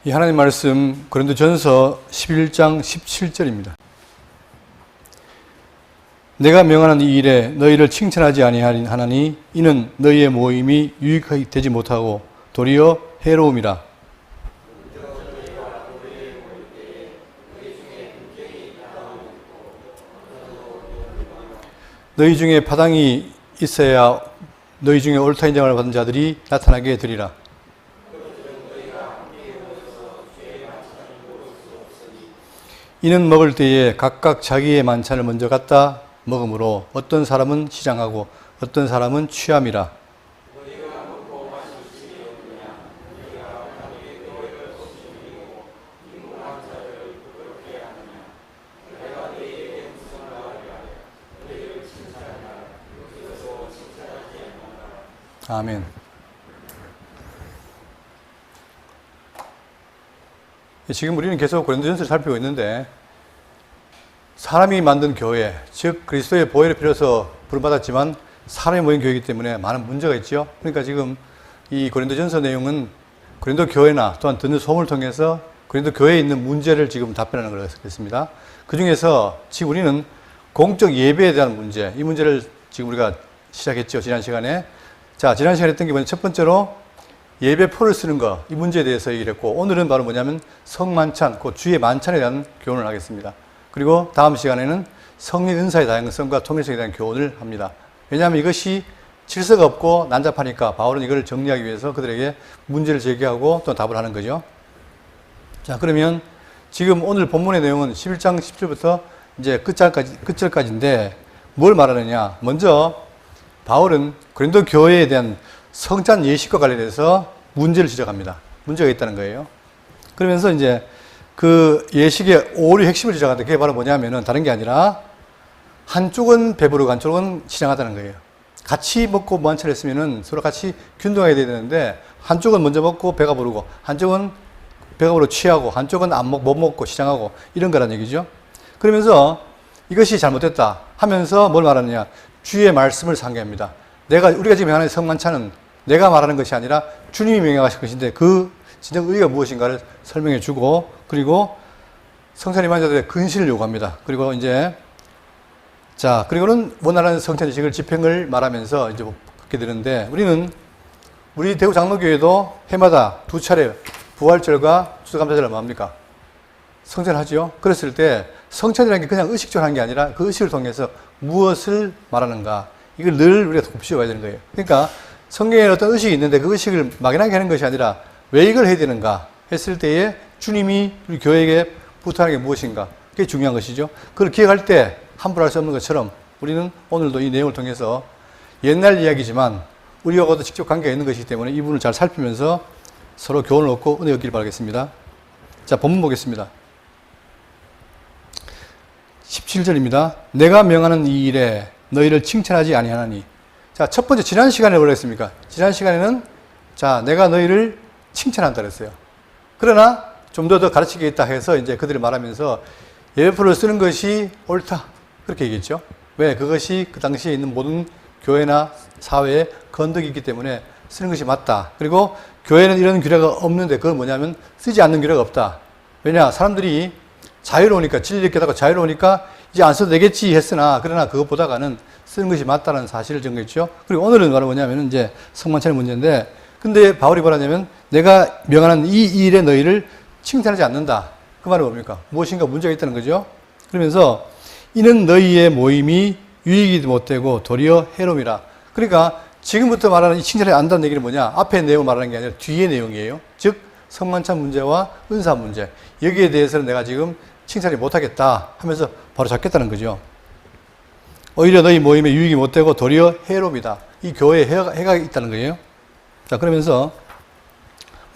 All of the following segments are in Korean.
이 하나님 말씀 고린도전서 11장 17절입니다. 내가 명하는 이 일에 너희를 칭찬하지 아니하나니 이는 너희의 모임이 유익하게 되지 못하고 도리어 해로움이라. 너희 중에 파당이 있어야 너희 중에 옳다 인정을 받은 자들이 나타나게 되리라. 이는 먹을 때에 각각 자기의 만찬을 먼저 갖다 먹으므로 어떤 사람은 시장하고 어떤 사람은 취함이라. 아멘. 지금 우리는 계속 고린도전서를 살피고 있는데 사람이 만든 교회, 즉 그리스도의 보혈을 빌어서 부름받았지만 사람이 모인 교회이기 때문에 많은 문제가 있죠. 그러니까 지금 이 고린도전서 내용은 고린도 교회나 또한 듣는 소문을 통해서 고린도 교회에 있는 문제를 지금 답변하는 것같습니다. 그 중에서 지금 우리는 공적 예배에 대한 문제, 이 문제를 지금 우리가 시작했죠. 지난 시간에. 자, 지난 시간에 했던 게 뭐냐면 첫 번째로 예배포를 쓰는 것, 이 문제에 대해서 얘기를 했고, 오늘은 바로 뭐냐면 성만찬, 그 주의 만찬에 대한 교훈을 하겠습니다. 그리고 다음 시간에는 성령 은사의 다양성과 통일성에 대한 교훈을 합니다. 왜냐하면 이것이 질서가 없고 난잡하니까 바울은 이걸 정리하기 위해서 그들에게 문제를 제기하고 또 답을 하는 거죠. 자, 그러면 지금 오늘 본문의 내용은 11장 10절부터 이제 끝절까지인데 뭘 말하느냐. 먼저 바울은 고린도 교회에 대한 성찬 예식과 관련해서 문제를 지적합니다. 문제가 있다는 거예요. 그러면서 이제 그 예식의 오류 핵심을 지적하는데 그게 바로 뭐냐면은 다른 게 아니라 한쪽은 배부르고 한쪽은 시장하다는 거예요. 같이 먹고 만찬을 했으면은 서로 같이 균등하게 돼야 되는데 한쪽은 먼저 먹고 배가 부르고 한쪽은 배가 부르고 취하고 한쪽은 못 먹고 시장하고 이런 거란 얘기죠. 그러면서 이것이 잘못됐다 하면서 뭘 말하느냐. 주의 말씀을 상기합니다. 우리가 지금 하는 성만찬은 내가 말하는 것이 아니라 주님이 명령하신 것인데 그 진정 의의가 무엇인가를 설명해 주고 그리고 성찬 임한자들의 근신을 요구합니다. 그리고 이제 그리고는 원활한 성찬 의식을 집행을 말하면서 이제 그렇게 되는데 우리 대구 장로교회도 해마다 2차례 부활절과 추수감사절을 뭐 합니까? 성찬을 하죠. 그랬을 때 성찬이라는 게 그냥 의식적으로 하는 게 아니라 그 의식을 통해서 무엇을 말하는가 이걸 늘 우리가 곱씹어야 되는 거예요. 그러니까 성경에 어떤 의식이 있는데 그 의식을 막연하게 하는 것이 아니라 왜 이걸 해야 되는가 했을 때에 주님이 우리 교회에게 부탁하는 게 무엇인가 그게 중요한 것이죠. 그걸 기억할 때 함부로 할 수 없는 것처럼 우리는 오늘도 이 내용을 통해서 옛날 이야기지만 우리하고도 직접 관계가 있는 것이기 때문에 이 부분을 잘 살피면서 서로 교훈을 얻고 은혜 얻기를 바라겠습니다. 자, 본문 보겠습니다. 17절입니다. 내가 명하는 이 일에 너희를 칭찬하지 아니하나니. 자, 첫 번째 지난 시간에 뭐라 했습니까? 지난 시간에는 내가 너희를 칭찬한다 그랬어요. 그러나 좀 더 가르치겠다 해서 이제 그들이 말하면서 예배표를 쓰는 것이 옳다. 그렇게 얘기했죠. 왜? 그것이 그 당시에 있는 모든 교회나 사회에 건덕이 있기 때문에 쓰는 것이 맞다. 그리고 교회는 이런 규례가 없는데 그건 뭐냐면 쓰지 않는 규례가 없다. 왜냐? 사람들이 자유로우니까 진리를 깨닫고 자유로우니까 이제 안 써도 되겠지 했으나 그러나 그것보다는 쓰는 것이 맞다는 사실을 전했죠. 그리고 오늘은 바로 뭐냐면 이제 성만찬의 문제인데 근데 바울이 뭐라냐면 내가 명하는 이 일에 너희를 칭찬하지 않는다. 그 말은 뭡니까? 무엇인가 문제가 있다는 거죠. 그러면서 이는 너희의 모임이 유익이 못되고 도리어 해로움이라. 그러니까 지금부터 말하는 이 칭찬하지 않는다는 얘기는 뭐냐? 앞에 내용 말하는 게 아니라 뒤의 내용이에요. 즉 성만찬 문제와 은사 문제. 여기에 대해서는 내가 지금 칭찬이 못하겠다 하면서 바로 잡겠다는 거죠. 오히려 너희 모임에 유익이 못되고 도리어 해로움이다. 이 교회에 해가 있다는 거예요. 자, 그러면서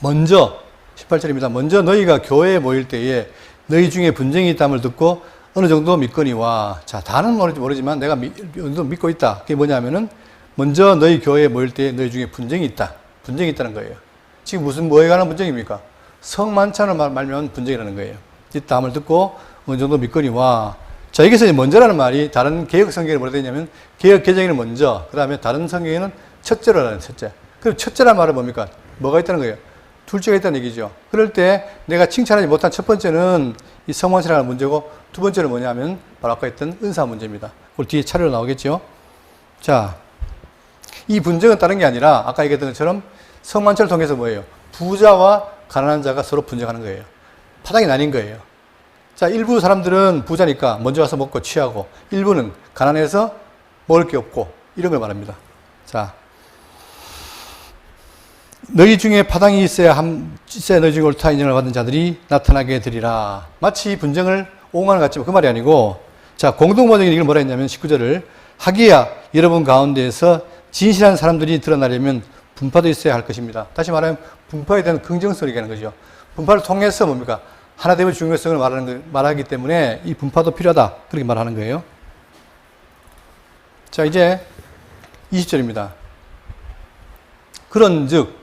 먼저 18절입니다. 먼저 너희가 교회에 모일 때에 너희 중에 분쟁이 있다함을 듣고 어느 정도 믿거니와. 자, 다는 모르지만 내가 어느 정도 믿고 있다. 그게 뭐냐면은 먼저 너희 교회에 모일 때에 너희 중에 분쟁이 있다. 분쟁이 있다는 거예요. 지금 뭐에 관한 분쟁입니까? 성만찬을 말면 분쟁이라는 거예요. 있다함을 듣고 어느 정도 믿거니와. 자, 여기서 먼저라는 말이 다른 개혁 성경에 뭐라 되어 있냐면 개혁 개정에는 먼저, 그 다음에 다른 성경에는 첫째로라는 첫째. 그럼 첫째란 말은 뭡니까? 뭐가 있다는 거예요? 둘째가 있다는 얘기죠. 그럴 때 내가 칭찬하지 못한 첫 번째는 이 성만찬이라는 문제고, 두 번째는 뭐냐면 바로 아까 했던 은사 문제입니다. 오늘 뒤에 차례로 나오겠죠. 자, 이 분쟁은 다른 게 아니라 아까 얘기했던 것처럼 성만찬을 통해서 뭐예요? 부자와 가난한 자가 서로 분쟁하는 거예요. 파당이 나뉜 거예요. 자, 일부 사람들은 부자니까 먼저 와서 먹고 취하고, 일부는 가난해서 먹을 게 없고, 이런 걸 말합니다. 자, 너희 중에 파당이 있어야 너희 중에 옳다 인정을 받은 자들이 나타나게 되리라. 마치 분쟁을 오만을 갖지만 그 말이 아니고, 자, 공동번역에 이걸 뭐라 했냐면 19절을 하기야 여러분 가운데에서 진실한 사람들이 드러나려면 분파도 있어야 할 것입니다. 다시 말하면 분파에 대한 긍정성을 얘기하는 거죠. 분파를 통해서 뭡니까? 하나됨의 중요성을 말하기 때문에 이 분파도 필요하다. 그렇게 말하는 거예요. 자, 이제 20절입니다. 그런즉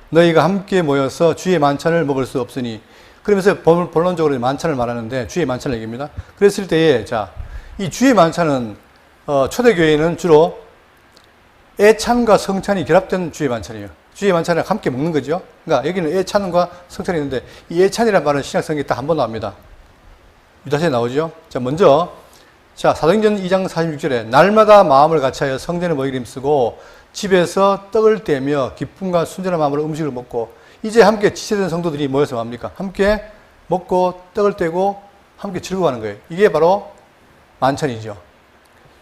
너희가 함께 모여서 주의 만찬을 먹을 수 없으니, 그러면서 본론적으로 만찬을 말하는데 주의 만찬을 얘기합니다. 그랬을 때에, 자, 이 주의 만찬은 초대교회는 주로 애찬과 성찬이 결합된 주의 만찬이에요. 주의 만찬을 함께 먹는 거죠. 그러니까 여기는 애찬과 성찬이 있는데, 이 애찬이라는 말은 신약 성경에 딱 한 번 나옵니다. 유다서에 나오죠. 자, 먼저, 자, 사도행전 2장 46절에 날마다 마음을 같이하여 성전에 모이기를 힘쓰고 집에서 떡을 떼며 기쁨과 순전한 마음으로 음식을 먹고, 이제 함께 지체된 성도들이 모여서 뭡니까? 함께 먹고 떡을 떼고 함께 즐거워하는 거예요. 이게 바로 만찬이죠.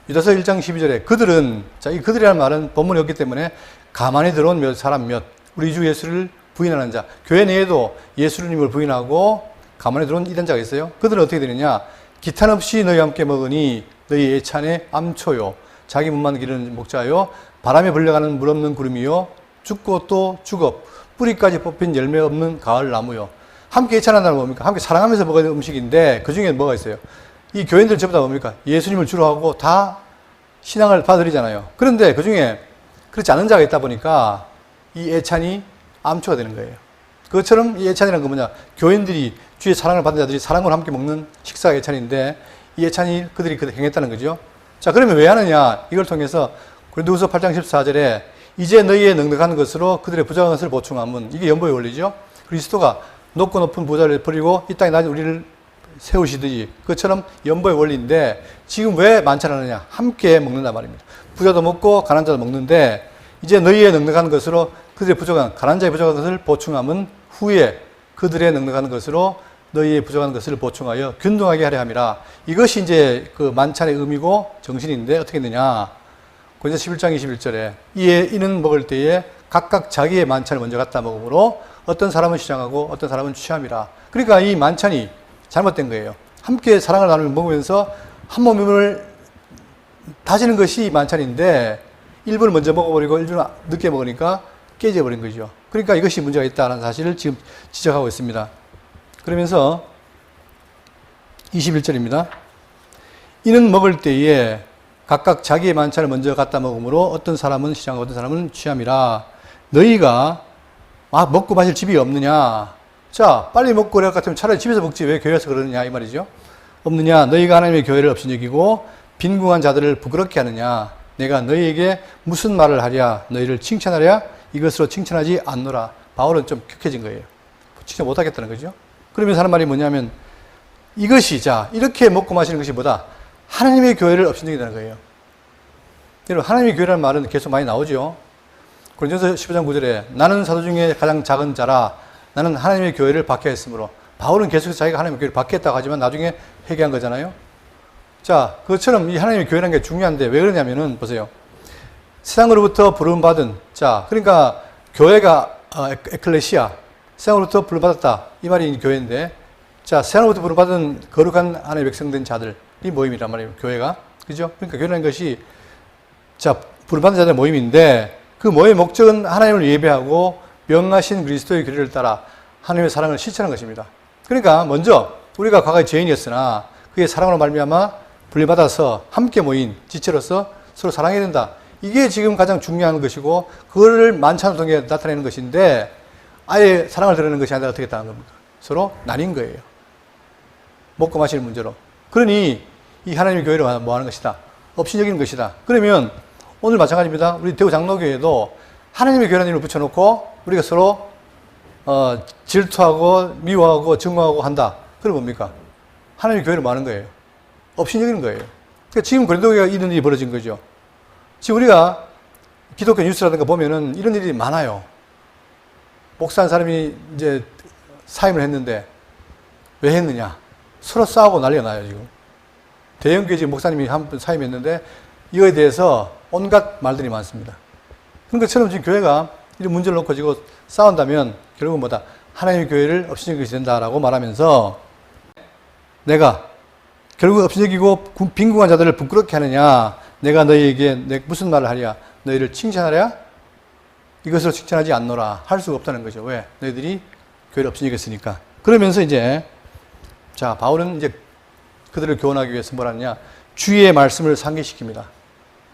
유다서 1장 12절에 그들은, 자, 이 그들이라는 말은 본문이 없기 때문에 가만히 들어온 몇 사람 몇, 우리 주 예수를 부인하는 자, 교회 내에도 예수님을 부인하고 가만히 들어온 이단 자가 있어요. 그들은 어떻게 되느냐? 기탄 없이 너희와 함께 먹으니 너희 애찬의 암초요, 자기 몸만 기르는 목자요, 바람에 불려가는 물 없는 구름이요, 죽고 또 죽어 뿌리까지 뽑힌 열매 없는 가을 나무요. 함께 애찬한다는 뭡니까? 함께 사랑하면서 먹어야 되는 음식인데 그 중에 뭐가 있어요? 이 교인들 전부 다 뭡니까? 예수님을 주로 하고 다 신앙을 받아들이잖아요. 그런데 그 중에 그렇지 않은 자가 있다 보니까 이 애찬이 암초가 되는 거예요. 그것처럼 이 애찬이라는 건 뭐냐? 교인들이 주의 사랑을 받은 자들이 사랑으로 함께 먹는 식사가 애찬인데, 이 애찬이 그들이 행했다는 거죠. 자, 그러면 왜 하느냐? 이걸 통해서 고린도후서 8장 14절에 이제 너희의 넉넉한 것으로 그들의 부족한 것을 보충하면, 이게 연보의 원리죠. 그리스도가 높고 높은 부자를 버리고 이 땅에 낮은 우리를 세우시듯이, 그것처럼 연보의 원리인데, 지금 왜 만찬하느냐? 함께 먹는단 말입니다. 부자도 먹고 가난한 자도 먹는데, 이제 너희의 넉넉한 것으로 그들의 부족한, 가난한 자의 부족한 것을 보충하면 후에 그들의 넉넉한 것으로 너희의 부족한 것을 보충하여 균등하게 하려 함이라. 이것이 이제 그 만찬의 의미고 정신인데, 어떻게 했느냐? 고린도서 11장 21절에 이는 먹을 때에 각각 자기의 만찬을 먼저 갖다 먹으므로 어떤 사람은 시장하고 어떤 사람은 취함이라. 그러니까 이 만찬이 잘못된 거예요. 함께 사랑을 나누며 먹으면서 한 몸을 다지는 것이 만찬인데, 일부는 먼저 먹어버리고 일부는 늦게 먹으니까 깨져버린 거죠. 그러니까 이것이 문제가 있다는 사실을 지금 지적하고 있습니다. 그러면서 21절입니다. 이는 먹을 때에 각각 자기의 만찬을 먼저 갖다 먹으므로 어떤 사람은 시장하고 어떤 사람은 취함이라. 너희가 먹고 마실 집이 없느냐? 자, 빨리 먹고 그럴 것 같으면 차라리 집에서 먹지 왜 교회에서 그러느냐 이 말이죠. 없느냐? 너희가 하나님의 교회를 없인 여기고 빈궁한 자들을 부끄럽게 하느냐? 내가 너희에게 무슨 말을 하랴? 너희를 칭찬하랴? 이것으로 칭찬하지 않노라. 바울은 좀 격해진 거예요. 칭찬 못하겠다는 거죠. 그러면서 하는 말이 뭐냐면, 이것이, 자, 이렇게 먹고 마시는 것이 뭐다? 하나님의 교회를 없인 적이라는 거예요. 여러분, 하나님의 교회라는 말은 계속 많이 나오죠. 고린도서 15장 9절에 나는 사도 중에 가장 작은 자라 나는 하나님의 교회를 박해했으므로. 바울은 계속해서 자기가 하나님의 교회를 박해했다고 하지만 나중에 회개한 거잖아요. 자, 그것처럼 이 하나님의 교회라는 게 중요한데 왜 그러냐면은, 보세요. 세상으로부터 부름받은, 자, 그러니까 교회가 에클레시아, 세상으로부터 부름받았다. 이 말이 교회인데, 자, 세상으로부터 부름받은 거룩한 하나님의 백성된 자들이 모임이란 말이에요. 교회가. 그죠? 그러니까 교회라는 것이, 자, 부름받은 자들의 모임인데, 그 모임의 목적은 하나님을 예배하고 명하신 그리스도의 교리를 따라 하나님의 사랑을 실천하는 것입니다. 그러니까 먼저 우리가 과거에 죄인이었으나 그의 사랑으로 말미암아 분리받아서 함께 모인 지체로서 서로 사랑해야 된다. 이게 지금 가장 중요한 것이고, 그거를 만찬을 통해 나타내는 것인데, 아예 사랑을 드러내는 것이 아니라 어떻게 했다는 겁니까? 서로 나뉜 거예요. 먹고 마시는 문제로. 그러니 이 하나님의 교회를 뭐 하는 것이다? 업신여기는 것이다. 그러면 오늘 마찬가지입니다. 우리 대구 장로교회도 하나님의 교회라는 이름을 붙여놓고 우리가 서로 질투하고 미워하고 증오하고 한다. 그럼 뭡니까? 하나님의 교회를 뭐 하는 거예요? 업신여기는 거예요. 그러니까 지금 고린도교회가 이런 일이 벌어진 거죠. 지금 우리가 기독교 뉴스라든가 보면은 이런 일이 많아요. 목사한 사람이 이제 사임을 했는데 왜 했느냐? 서로 싸우고 난리가 나요, 지금. 대형교회 지금 목사님이 한 분 사임했는데 이거에 대해서 온갖 말들이 많습니다. 그런 것처럼 지금 교회가 이런 문제를 놓고 지금 싸운다면 결국은 뭐다? 하나님의 교회를 업신여기게 된다라고 말하면서 내가 결국 업신여기고 빈궁한 자들을 부끄럽게 하느냐? 내가 너희에게 무슨 말을 하랴? 너희를 칭찬하랴? 이것으로 칭찬하지 않노라. 할 수가 없다는 거죠. 왜? 너희들이 교회를 업신여겼으니까. 그러면서 이제 자, 바울은 이제 그들을 교훈하기 위해서 뭘 하느냐? 주의 말씀을 상기시킵니다.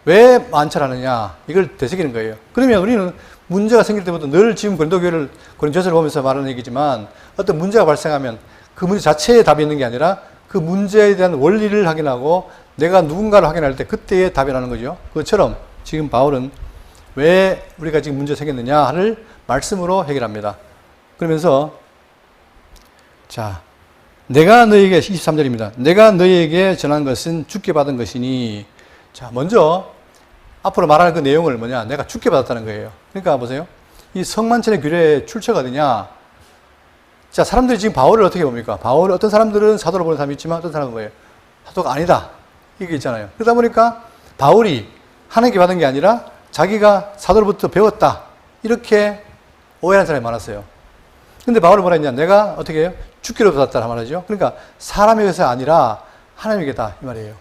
왜 만찰하느냐? 이걸 되새기는 거예요. 그러면 우리는 문제가 생길 때부터 늘 지금 고린도교회를, 고린도전서를 보면서 말하는 얘기지만 어떤 문제가 발생하면 그 문제 자체에 답이 있는 게 아니라 그 문제에 대한 원리를 확인하고 내가 누군가를 확인할 때 그때에 답이 나는 거죠. 그것처럼 지금 바울은 왜 우리가 지금 문제가 생겼느냐를 말씀으로 해결합니다. 그러면서 자, 내가 너희에게 23절입니다. 내가 너희에게 전한 것은 주께 받은 것이니 자, 먼저 앞으로 말할 그 내용을 뭐냐? 내가 주께 받았다는 거예요. 그러니까 보세요. 이 성만찬의 규례의 출처가 어디냐? 자, 사람들이 지금 바울을 어떻게 봅니까? 바울을 어떤 사람들은 사도로 보는 사람이 있지만 어떤 사람은 뭐예요? 사도가 아니다. 이게 있잖아요. 그러다 보니까 바울이 하나님께 받은 게 아니라 자기가 사도로부터 배웠다. 이렇게 오해하는 사람이 많았어요. 근데 바울은 뭐라 했냐? 내가 어떻게 해요? 주께로 받았다 말이죠. 그러니까 사람에게서 아니라 하나님에게다 이 말이에요.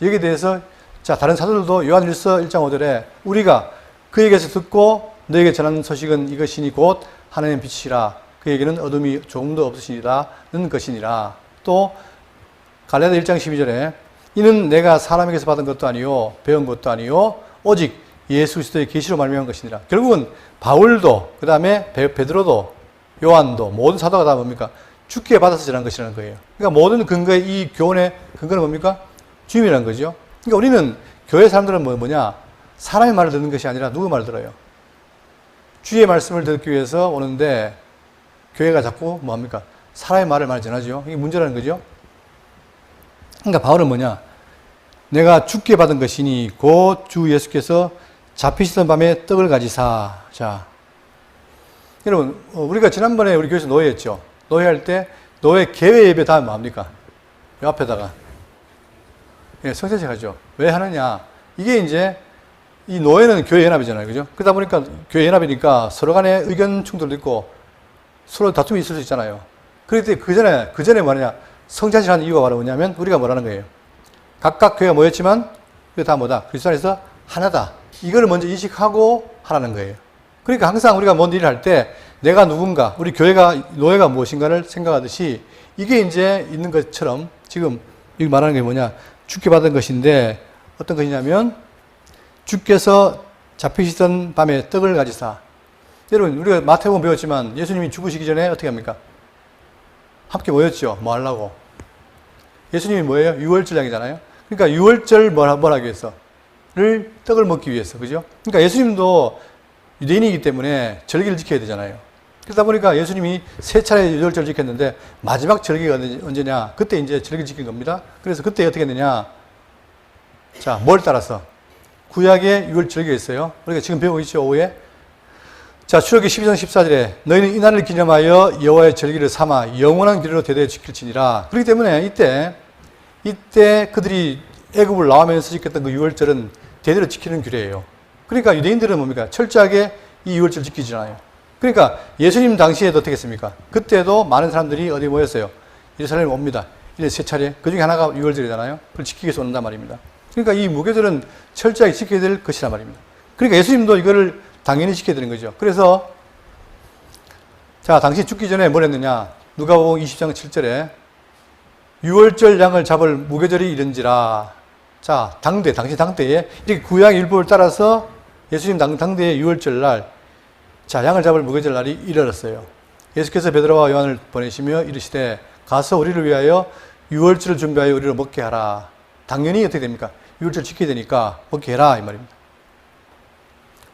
여기에 대해서 자, 다른 사도들도 요한일서 1장 5절에 우리가 그에게서 듣고 너에게 전하는 소식은 이것이니 곧 하나님의 빛이라 그에게는 어둠이 조금도 없으시니라는 것이니라. 또 갈라디아 1장 12절에 이는 내가 사람에게서 받은 것도 아니요 배운 것도 아니요 오직 예수 그리스도의 계시로 말미암은 것이니라. 결국은 바울도 그다음에 베드로도 요한도 모든 사도가 다 뭡니까? 주께 받아서 전한 것이라는 거예요. 그러니까 모든 근거의 이 교훈의 근거는 뭡니까? 주님이라는 거죠. 그러니까 우리는 교회 사람들은 뭐냐? 사람의 말을 듣는 것이 아니라 누구 말을 들어요? 주의 말씀을 듣기 위해서 오는데 교회가 자꾸 뭐합니까? 사람의 말을 많이 전하죠. 이게 문제라는 거죠. 그러니까 바울은 뭐냐? 내가 주께 받은 것이니 곧 주 예수께서 잡히시던 밤에 떡을 가지사. 자, 여러분 우리가 지난번에 우리 교회에서 노예했죠. 노예할 때 노예 개회 예배 다 뭐합니까? 이 앞에다가 성찬식 하죠. 왜 하느냐? 이게 이제 이 노예는 교회 연합이잖아요. 그죠? 그러다 보니까 교회 연합이니까 서로 간에 의견 충돌도 있고 서로 다툼이 있을 수 있잖아요. 그럴 때 그 전에 뭐냐? 성찬식 하는 이유가 바로 뭐냐면 우리가 뭐라는 거예요. 각각 교회가 모였지만 그게 다 뭐다? 그리스도 안에서 하나다. 이걸 먼저 인식하고 하라는 거예요. 그러니까 항상 우리가 뭔 일을 할 때 내가 누군가, 우리 교회가, 노예가 무엇인가를 생각하듯이 이게 이제 있는 것처럼 지금 여기 말하는 게 뭐냐? 주께 받은 것인데 어떤 것이냐면 주께서 잡히시던 밤에 떡을 가지사. 여러분 우리가 마태복음 배웠지만 예수님이 죽으시기 전에 어떻게 합니까? 함께 모였죠. 뭐 하려고? 예수님이 뭐예요? 유월절량이잖아요. 그러니까 유월절 뭘 하기 위해서? 떡을 먹기 위해서. 그죠? 그러니까 예수님도 유대인이기 때문에 절기를 지켜야 되잖아요. 그러다 보니까 예수님이 3차례 유월절을 지켰는데 마지막 절기가 언제냐? 그때 이제 절기를 지킨 겁니다. 그래서 그때 어떻게 했느냐? 자, 뭘 따라서? 구약에 유월절기가 있어요. 우리가 지금 배우고 있죠, 오후에. 자, 출애굽기 12장 14절에 너희는 이 날을 기념하여 여호와의 절기를 삼아 영원한 규례로 대대에 지킬지니라. 그렇기 때문에 이때 그들이 애굽을 나오면서 지켰던 그 유월절은 대대로 지키는 규례예요. 그러니까 유대인들은 뭡니까? 철저하게 이 유월절 지키잖아요. 그러니까 예수님 당시에도 어떻게 했습니까? 그때도 많은 사람들이 어디 모였어요? 예루살렘에 옵니다. 1년에 3차례. 그 중에 하나가 유월절이잖아요. 그걸 지키기 위해서 온단 말입니다. 그러니까 이 무교절은 철저하게 지켜야 될 것이란 말입니다. 그러니까 예수님도 이거를 당연히 지켜야 되는 거죠. 그래서 자, 당시 죽기 전에 뭘 했느냐? 누가복음 20장 7절에 유월절 양을 잡을 무교절이 이른지라. 자, 당시 당대에 이렇게 구약 율법을 따라서 예수님 당대의 유월절 날, 자, 양을 잡을 무교절 날이 이르렀어요. 예수께서 베드로와 요한을 보내시며 이르시되 가서 우리를 위하여 유월절을 준비하여 우리를 먹게 하라. 당연히 어떻게 됩니까? 유월절 지켜야 되니까 먹게 해라 이 말입니다.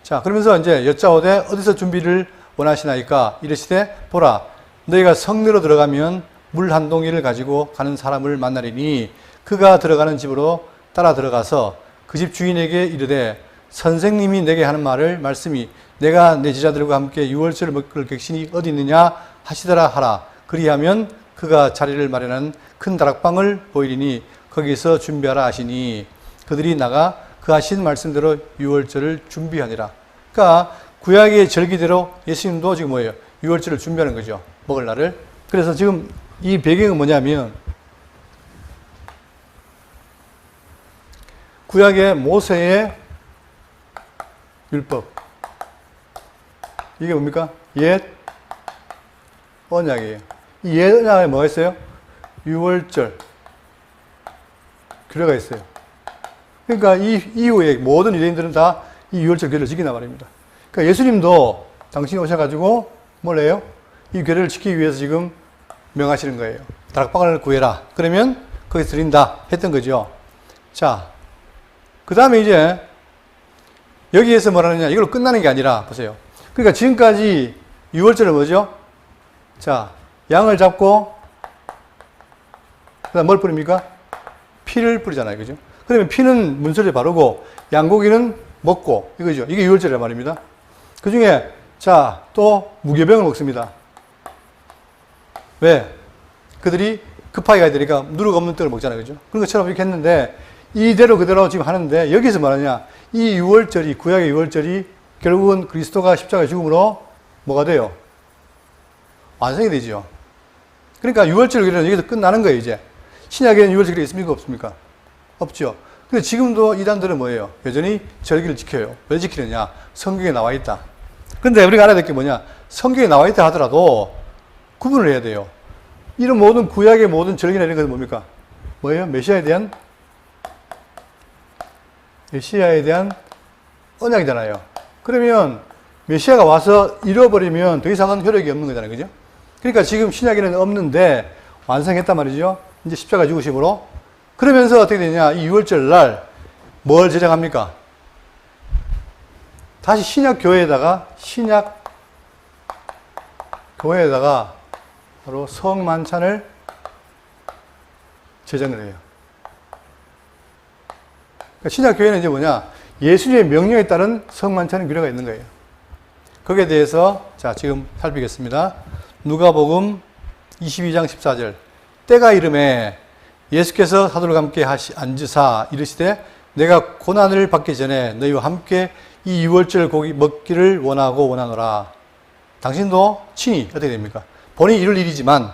자, 그러면서 이제 여짜오되 어디서 준비를 원하시나이까 이르시되 보라 너희가 성내로 들어가면 물 한 동이를 가지고 가는 사람을 만나리니 그가 들어가는 집으로 따라 들어가서 그 집 주인에게 이르되 선생님이 내게 하는 말씀이 내가 내 제자들과 함께 유월절을 먹을 객신이 어디 있느냐 하시더라 하라. 그리하면 그가 자리를 마련한 큰 다락방을 보이리니 거기서 준비하라 하시니 그들이 나가 그 하신 말씀대로 유월절을 준비하니라. 그러니까 구약의 절기대로 예수님도 지금 뭐예요? 유월절을 준비하는 거죠. 먹을 날을. 그래서 지금 이 배경은 뭐냐면 구약의 모세의 율법. 이게 뭡니까? 옛 언약이에요. 이 옛 언약에 뭐가 있어요? 유월절 규례가 있어요. 그러니까 이 이후에 모든 유대인들은 다 이 유월절 규례를 지킨단 말입니다. 그러니까 예수님도 당신이 오셔가지고 뭘 해요? 이 규례를 지키기 위해서 지금 명하시는 거예요. 다락방을 구해라. 그러면 거기서 드린다 했던 거죠. 자, 그 다음에 이제 여기에서 뭐라느냐, 이걸로 끝나는 게 아니라 보세요. 그러니까 지금까지 유월절은 뭐죠? 자, 양을 잡고 그다음 뭘 뿌립니까? 피를 뿌리잖아요. 그죠? 그러면 피는 문설에 바르고 양고기는 먹고 이거죠. 이게 유월절이란 말입니다. 그 중에 자, 또 무교병을 먹습니다. 왜? 그들이 급하게 가야 되니까 누룩 없는 떡을 먹잖아요. 그죠? 그런 것처럼 이렇게 했는데 이대로 그대로 지금 하는데 여기서 말하냐, 이 유월절이, 구약의 유월절이 결국은 그리스도가 십자가 죽음으로 뭐가 돼요? 완성이 되죠. 그러니까 유월절 규례는 여기서 끝나는 거예요, 이제. 신약에는 유월절 규례 있습니까? 없습니까? 없죠. 근데 지금도 이단들은 뭐예요? 여전히 절기를 지켜요. 왜 지키느냐? 성경에 나와 있다. 근데 우리가 알아야 될 게 뭐냐? 성경에 나와 있다 하더라도 구분을 해야 돼요. 이런 모든 구약의 모든 절기나 이런 것은 뭡니까? 뭐예요? 메시아에 대한 언약이잖아요. 그러면 메시아가 와서 잃어버리면 더 이상은 효력이 없는 거잖아요. 그죠? 그러니까 지금 신약에는 없는데 완성했단 말이죠. 이제 십자가 죽으심으로. 그러면서 어떻게 되냐? 이 유월절 날 뭘 제정합니까? 다시 신약 교회에다가 바로 성만찬을 제정을 해요. 그러니까 신약 교회는 이제 뭐냐? 예수님의 명령에 따른 성만찬의 규례가 있는 거예요. 거기에 대해서 자, 지금 살피겠습니다. 누가복음 22장 14절. 때가 이름에 예수께서 사도들과 함께 앉으사 이르시되 내가 고난을 받기 전에 너희와 함께 이 유월절 고기 먹기를 원하노라. 당신도 친히 어떻게 됩니까? 본인이 이룰 일이지만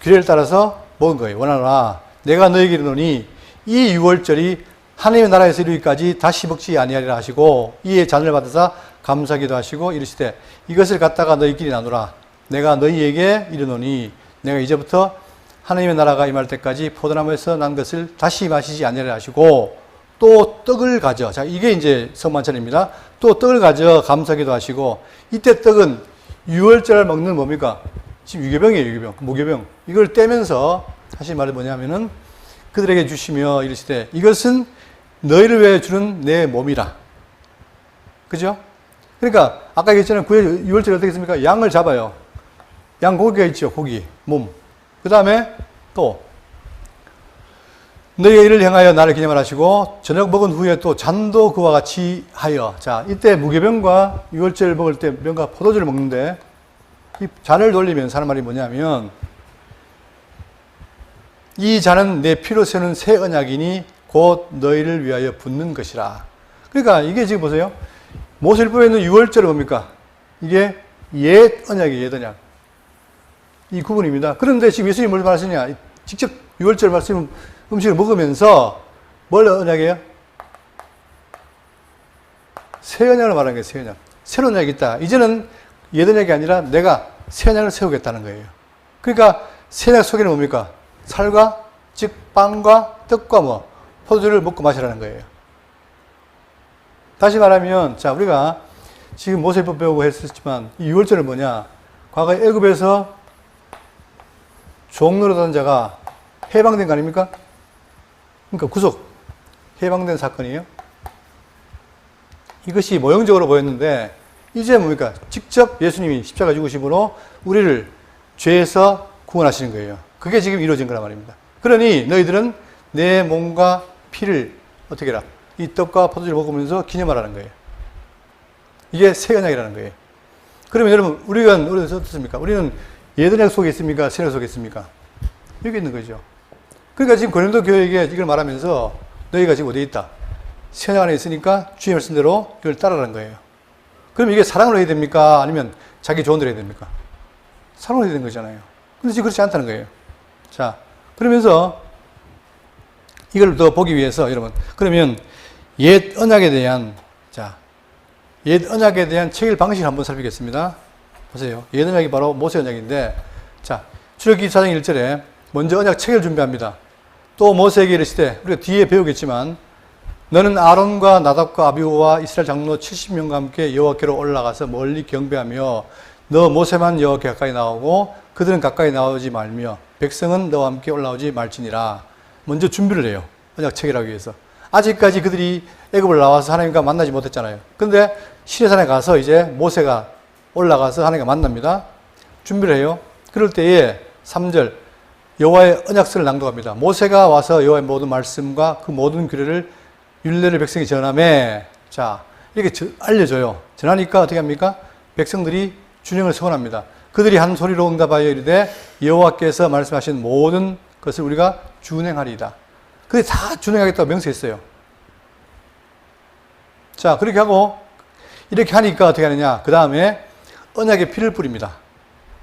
규례를 따라서 먹은 거예요. 원하노라. 내가 너희에게 이르노니 이 유월절이 하나님의 나라에서 이르기까지 다시 먹지 아니하리라 하시고 이에 잔을 받으사 감사기도 하시고 이르시되 이것을 갖다가 너희끼리 나누라. 내가 너희에게 이르노니 내가 이제부터 하나님의 나라가 임할 때까지 포도나무에서 난 것을 다시 마시지 아니하리라 하시고 또 떡을 가져. 자, 이게 이제 성만찬입니다. 또 떡을 가져 감사기도 하시고 이때 떡은 유월절 먹는 뭡니까? 지금 유교병이에요. 유교병. 무교병. 이걸 떼면서 다시 말해 뭐냐면은 그들에게 주시며 이르시되 이것은 너희를 위해 주는 내 몸이라. 그죠? 그러니까 아까 얘기했잖아요. 유월절에 어떻게 했습니까? 양을 잡아요. 양 고기가 있죠. 고기, 몸. 그 다음에 또 너희가 이를 향하여 나를 기념하라 하시고 저녁 먹은 후에 또 잔도 그와 같이 하여. 자, 이때 무교병과 유월절 먹을 때 병과 포도주를 먹는데 이 잔을 돌리면 사는 말이 뭐냐면 이 잔은 내 피로 세우는 새 언약이니 곧 너희를 위하여 붓는 것이라. 그러니까 이게 지금 보세요. 모세율법에 있는 유월절은 뭡니까? 이게 옛 언약이에요. 옛 언약. 이 구분입니다. 그런데 지금 예수님이 뭘 말하시냐? 직접 유월절 말씀 음식을 먹으면서 뭘 언약이에요? 새 언약을 말하는 거예요. 새 언약. 새로운 언약이 있다. 이제는 옛 언약이 아니라 내가 새 언약을 세우겠다는 거예요. 그러니까 새 언약 속에는 뭡니까? 살과 즉 빵과 떡과 뭐 포도주를 먹고 마시라는 거예요. 다시 말하면 자, 우리가 지금 모세율법 배우고 했었지만 이 유월절은 뭐냐? 과거 애굽에서 종노릇한 자가 해방된 거 아닙니까? 그러니까 구속, 해방된 사건이에요. 이것이 모형적으로 보였는데 이제 뭡니까? 직접 예수님이 십자가 죽으심으로 우리를 죄에서 구원하시는 거예요. 그게 지금 이루어진 거란 말입니다. 그러니 너희들은 내 몸과 피를 어떻게 해라? 이 떡과 포도주를 먹으면서 기념하라는 거예요. 이게 새 언약이라는 거예요. 그러면 여러분, 우리가 어떻습니까? 우리는 옛 언약 속에 있습니까? 새 언약 속에 있습니까? 여기 있는 거죠. 그러니까 지금 고린도 교회에게 이걸 말하면서 너희가 지금 어디에 있다? 새 언약 안에 있으니까 주의 말씀대로 이걸 따르라는 거예요. 그럼 이게 사랑으로 해야 됩니까? 아니면 자기 좋은 대로 해야 됩니까? 사랑으로 해야 되는 거잖아요. 근데 지금 그렇지 않다는 거예요. 자, 그러면서 이걸 더 보기 위해서 여러분, 그러면 옛 언약에 대한 체결 방식을 한번 살피겠습니다. 보세요. 옛 언약이 바로 모세 언약인데, 자, 출애굽기 4장 1절에 먼저 언약 체결 준비합니다. 또 모세에게 이르시되, 우리가 뒤에 배우겠지만, 너는 아론과 나답과 아비후와 이스라엘 장로 70명과 함께 여호와께로 올라가서 멀리 경배하며 너 모세만 여호와께 가까이 나오고 그들은 가까이 나오지 말며 백성은 너와 함께 올라오지 말지니라. 먼저 준비를 해요. 언약 체결하기 위해서. 아직까지 그들이 애굽을 나와서 하나님과 만나지 못했잖아요. 근데 시내산에 가서 이제 모세가 올라가서 하나님과 만납니다. 준비를 해요. 그럴 때에 3절 여호와의 언약서를 낭독합니다. 모세가 와서 여호와의 모든 말씀과 그 모든 규례를 율례를 백성이 전하매, 자, 이렇게 알려줘요. 전하니까 어떻게 합니까? 백성들이 준행을 서원합니다. 그들이 한 소리로 응답하여 이르되 여호와께서 말씀하신 모든 것을 우리가 준행하리이다. 그게 다 준행하겠다고 명세했어요. 자, 그렇게 하고 이렇게 하니까 어떻게 하느냐? 그 다음에 언약의 피를 뿌립니다.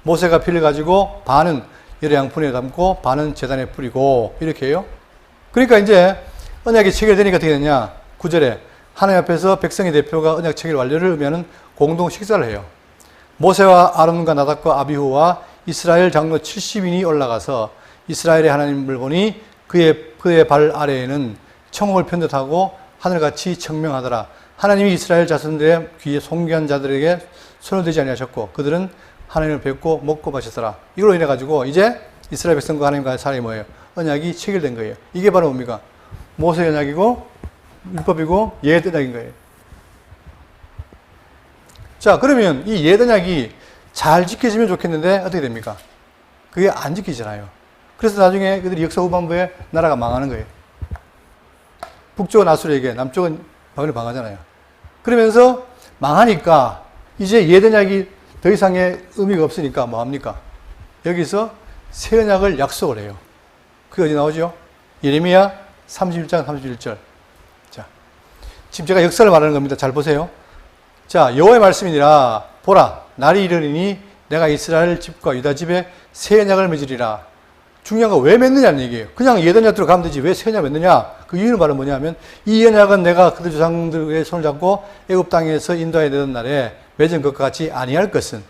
모세가 피를 가지고 반은 여러 양푼에 담고 반은 제단에 뿌리고 이렇게 해요. 그러니까 이제 언약이 체결되니까 어떻게 되냐? 9절에 하나님 앞에서 백성의 대표가 언약 체결 완료를 의미하는 공동 식사를 해요. 모세와 아론과 나답과 아비후와 이스라엘 장로 70인이 올라가서 이스라엘의 하나님을 보니 그의 발 아래에는 청홍을 편듯하고 하늘같이 청명하더라. 하나님이 이스라엘 자손들의 귀에 송귀한 자들에게 손을 대지 아니하셨고 그들은 하나님을 뵙고 먹고 마셨더라. 이걸로 인해 가지고 이제 이스라엘 백성과 하나님과의 사이에 뭐예요? 언약이 체결된 거예요. 이게 바로 뭡니까? 모세 언약이고 율법이고 옛 언약인 거예요. 자, 그러면 이 옛 언약이 잘 지켜지면 좋겠는데 어떻게 됩니까? 그게 안 지키잖아요. 그래서 나중에 그들이 역사 후반부에 나라가 망하는 거예요. 북쪽은 아수르에게, 남쪽은 바벨을 망하잖아요. 그러면서 망하니까 이제 옛 언약이 더 이상의 의미가 없으니까 뭐 합니까? 여기서 새 언약을 약속을 해요. 그게 어디 나오죠? 예레미야 31장 31절. 자, 지금 제가 역사를 말하는 겁니다. 잘 보세요. 자, 여호와의 말씀이니라. 보라, 날이 이르리니 내가 이스라엘 집과 유다 집에 새 언약을 맺으리라. 중요한 건 왜 맺느냐는 얘기예요. 그냥 옛 언약대로 가면 되지 왜 새 언약 맺느냐? 그 이유는 바로 뭐냐면 이 언약은 내가 그들 조상들의 손을 잡고 애굽 땅에서 인도하여 내던 날에 맺은 것과 같이 아니할 것은,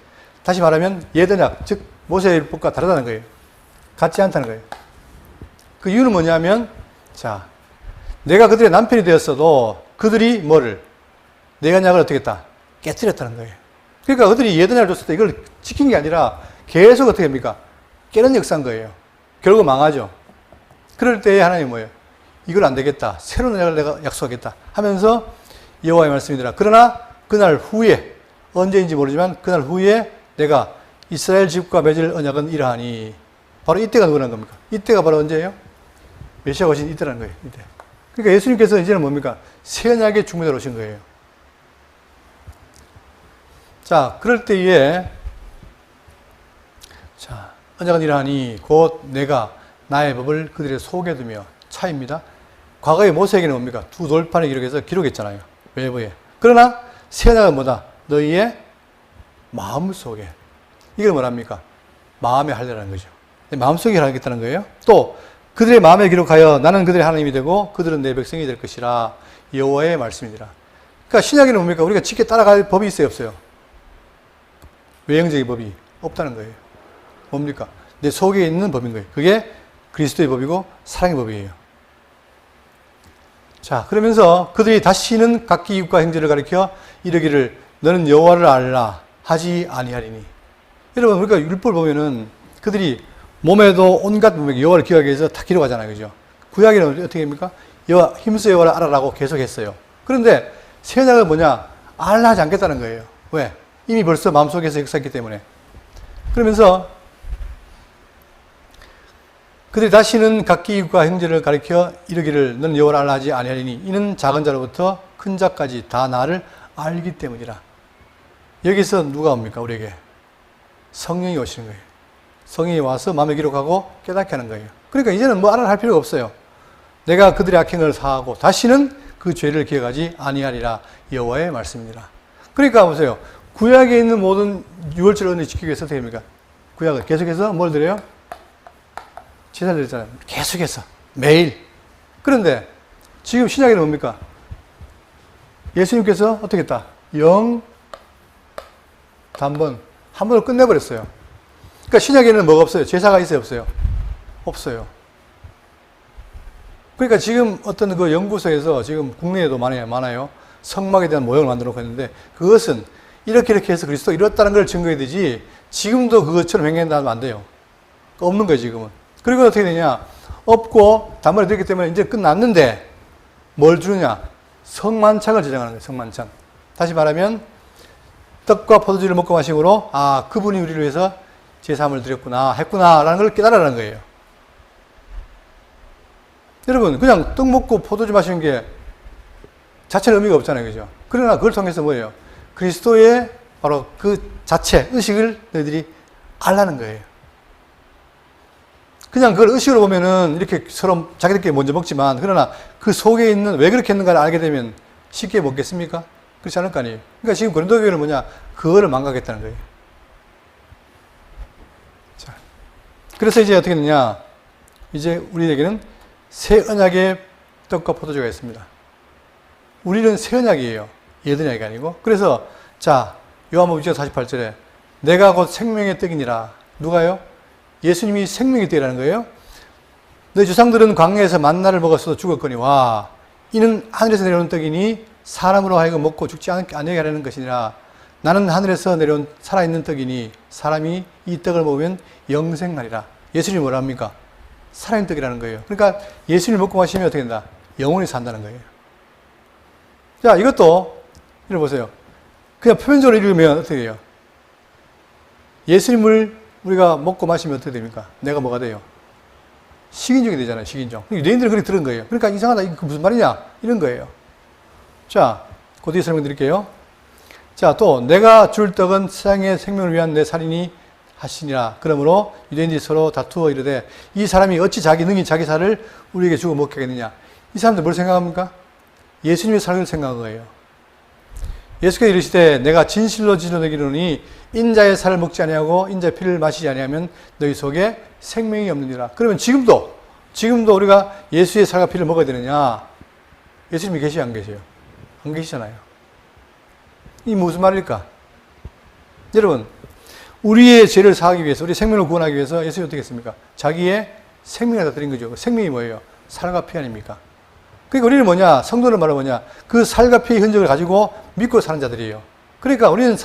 다시 말하면 옛 언약, 즉 모세의 율법과 다르다는 거예요. 같지 않다는 거예요. 그 이유는 뭐냐면, 자, 내가 그들의 남편이 되었어도 그들이 뭐를, 내 언약을 어떻게 했다? 깨뜨렸다는 거예요. 그러니까 그들이 옛 언약을 줬을 때 이걸 지킨 게 아니라 계속 어떻게 합니까? 깨는 역사인 거예요. 결국 망하죠. 그럴 때에 하나님이 뭐예요? 이걸 안 되겠다. 새로운 언약을 내가 약속하겠다 하면서 여호와의 말씀이더라. 그러나 그날 후에, 언제인지 모르지만 그날 후에 내가 이스라엘 집과 맺을 언약은 이러하니, 바로 이때가 누구라는 겁니까? 이때가 바로 언제예요? 메시아가 오신 이때라는 거예요. 이때. 그러니까 예수님께서 이제는 뭡니까? 새 언약의 중보자로 오신 거예요. 자, 그럴 때에, 자, 언약은 이러하니 곧 내가 나의 법을 그들의 속에 두며, 차입니다. 과거에 모세에게는 뭡니까? 두 돌판에 기록해서 기록했잖아요. 외부에. 그러나 새 언약은 뭐다? 너희의 마음 속에. 이걸 뭐랍니까? 마음에 하려는 거죠. 마음속에 하겠다는 거예요. 또 그들의 마음에 기록하여 나는 그들의 하나님이 되고 그들은 내 백성이 될 것이라. 여호와의 말씀이니라. 그러니까 신약에는 뭡니까? 우리가 지켜 따라갈 법이 있어요, 없어요? 외형적인 법이 없다는 거예요. 뭡니까? 내 속에 있는 법인 거예요. 그게 그리스도의 법이고 사랑의 법이에요. 자, 그러면서 그들이 다시는 각기 이웃과 형제를 가리켜 이르기를 너는 여호와를 알라 하지 아니하리니. 여러분, 우리가 율법을 보면은 그들이 몸에도 온갖 몸에 여호와를 기억하기 위해서 다 기록하잖아요. 그죠? 구약에는 어떻게 합니까? 힘써 여호와를 알아라고 계속 했어요. 그런데 새 언약은 뭐냐? 알라 하지 않겠다는 거예요. 왜? 이미 벌써 마음속에서 역사했기 때문에. 그러면서 그들이 다시는 각기 이웃과 형제를 가리켜 이르기를 너는 여호와를 알라 하지 아니하리니 이는 작은 자로부터 큰 자까지 다 나를 알기 때문이라. 여기서 누가 옵니까? 우리에게 성령이 오시는 거예요. 성령이 와서 마음에 기록하고 깨닫게 하는 거예요. 그러니까 이제는 뭐 알아할 필요가 없어요. 내가 그들의 악행을 사하고 다시는 그 죄를 기억하지 아니하리라. 여호와의 말씀이니라. 그러니까 보세요. 구약에 있는 모든 유월절 은혜 지키기 위해서 어떻게 됩니까? 구약은 계속해서 뭘 드려요? 제사를 드렸잖아요. 계속해서 매일. 그런데 지금 신약에는 뭡니까? 예수님께서 어떻게 했다? 단번 한 번으로 끝내버렸어요. 그러니까 신약에는 뭐가 없어요? 제사가 있어요, 없어요? 없어요. 그러니까 지금 어떤 그 연구소에서 지금 국내에도 많아요. 성막에 대한 모형을 만들어 놓고 있는데 그것은 이렇게 해서 그리스도 이뤘다는 걸 증거해야 되지 지금도 그것처럼 행한다면 안 돼요. 없는 거예요, 지금은. 그리고 어떻게 되냐? 없고 단번에 됐기 때문에 이제 끝났는데 뭘 주느냐? 성만찬을 제정하는 거예요, 성만찬. 다시 말하면 떡과 포도주를 먹고 마심으로 아, 그분이 우리를 위해서 제사함을 드렸구나, 했구나라는 걸 깨달으라는 거예요. 여러분, 그냥 떡 먹고 포도주 마시는 게 자체는 의미가 없잖아요, 그죠? 그러나 그걸 통해서 뭐예요? 그리스도의 바로 그 자체, 의식을 너희들이 알라는 거예요. 그냥 그걸 의식으로 보면은 이렇게 서로 자기들끼리 먼저 먹지만, 그러나 그 속에 있는 왜 그렇게 했는가를 알게 되면 쉽게 먹겠습니까? 그렇지 않을 거 아니에요. 그러니까 지금 고린도 교회는 뭐냐? 그거를 망각했다는 거예요. 자, 그래서 이제 어떻게 되냐? 이제 우리에게는 새 언약의 떡과 포도주가 있습니다. 우리는 새 언약이에요. 옛 언약이 아니고. 그래서 자, 요한복음 6장 48절에 내가 곧 생명의 떡이니라. 누가요? 예수님이 생명의 떡이라는 거예요. 너희 조상들은 광야에서 만나를 먹었어도 죽었거니와 이는 하늘에서 내려온 떡이니 사람으로 하여금 먹고 죽지 않게 하려는 것이니라. 나는 하늘에서 내려온 살아있는 떡이니 사람이 이 떡을 먹으면 영생하리라. 예수님이 뭐라 합니까? 살아있는 떡이라는 거예요. 그러니까 예수님을 먹고 마시면 어떻게 된다? 영원히 산다는 거예요. 자, 이것도 이리 보세요. 그냥 표면적으로 읽으면 어떻게 돼요? 예수님을 우리가 먹고 마시면 어떻게 됩니까? 내가 뭐가 돼요? 식인종이 되잖아요, 식인종. 유대인들은 그렇게 들은 거예요. 그러니까 이상하다, 이거 무슨 말이냐? 이런 거예요. 자, 그 뒤에 설명드릴게요. 자, 또 내가 줄 떡은 세상의 생명을 위한 내 살이니 하시니라. 그러므로 유대인들이 서로 다투어 이르되 이 사람이 어찌 자기 능히 자기 살을 우리에게 주고 먹게 하겠느냐. 이 사람들 뭘 생각합니까? 예수님의 살을 생각한 거예요. 예수께서 이르시되 내가 진실로 너희에게 인자의 살을 먹지 아니하고 인자의 피를 마시지 아니하면 너희 속에 생명이 없느니라. 그러면 지금도 우리가 예수의 살과 피를 먹어야 되느냐? 예수님이 계시요 안 계세요? 안 계시잖아요. 이 무슨 말일까? 여러분, 우리의 죄를 사하기 위해서, 우리 생명을 구원하기 위해서 예수님이 어떻게 했습니까? 자기의 생명을 다 드린 거죠. 생명이 뭐예요? 살과 피 아닙니까? 그러니까 우리는 뭐냐? 성도는 말은 뭐냐? 그 살과 피의 흔적을 가지고 믿고 사는 자들이에요. 그러니까 우리는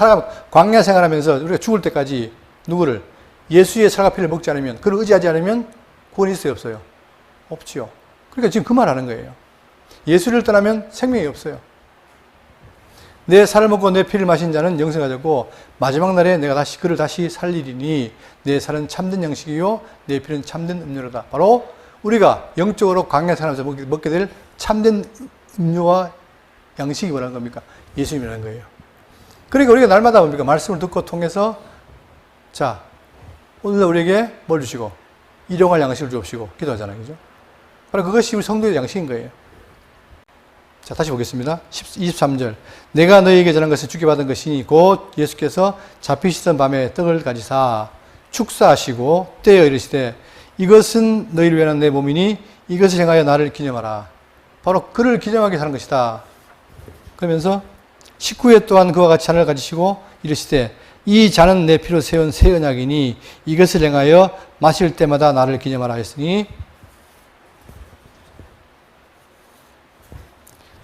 광야 생활하면서 우리가 죽을 때까지 누구를? 예수의 살과 피를 먹지 않으면, 그를 의지하지 않으면 구원이 있어요, 없어요? 없지요. 그러니까 지금 그 말 하는 거예요. 예수를 떠나면 생명이 없어요. 내 살을 먹고 내 피를 마신 자는 영생을 가졌고 마지막 날에 내가 그를 다시 살리리니 내 살은 참된 양식이요 내 피는 참된 음료로다. 바로 우리가 영적으로 광야 생활하면서 먹게 될 참된 음료와 양식이 뭐라는 겁니까? 예수님이라는 거예요. 그러니까 우리가 날마다 뭡니까? 말씀을 듣고 통해서 자, 오늘 우리에게 뭘 주시고 일용할 양식을 주옵시고 기도하잖아요. 그죠? 바로 그것이 우리 성도의 양식인 거예요. 자, 다시 보겠습니다. 23절. 내가 너희에게 전한 것은 주께 받은 것이니 곧 예수께서 잡히시던 밤에 떡을 가지사 축사하시고 떼어 이르시되 이것은 너희를 위한 내 몸이니 이것을 행하여 나를 기념하라. 바로 그를 기념하게 하는 것이다. 그러면서 19회 또한 그와 같이 잔을 가지시고 이르시되 이 잔은 내 피로 세운 새 언약이니 이것을 행하여 마실 때마다 나를 기념하라 했으니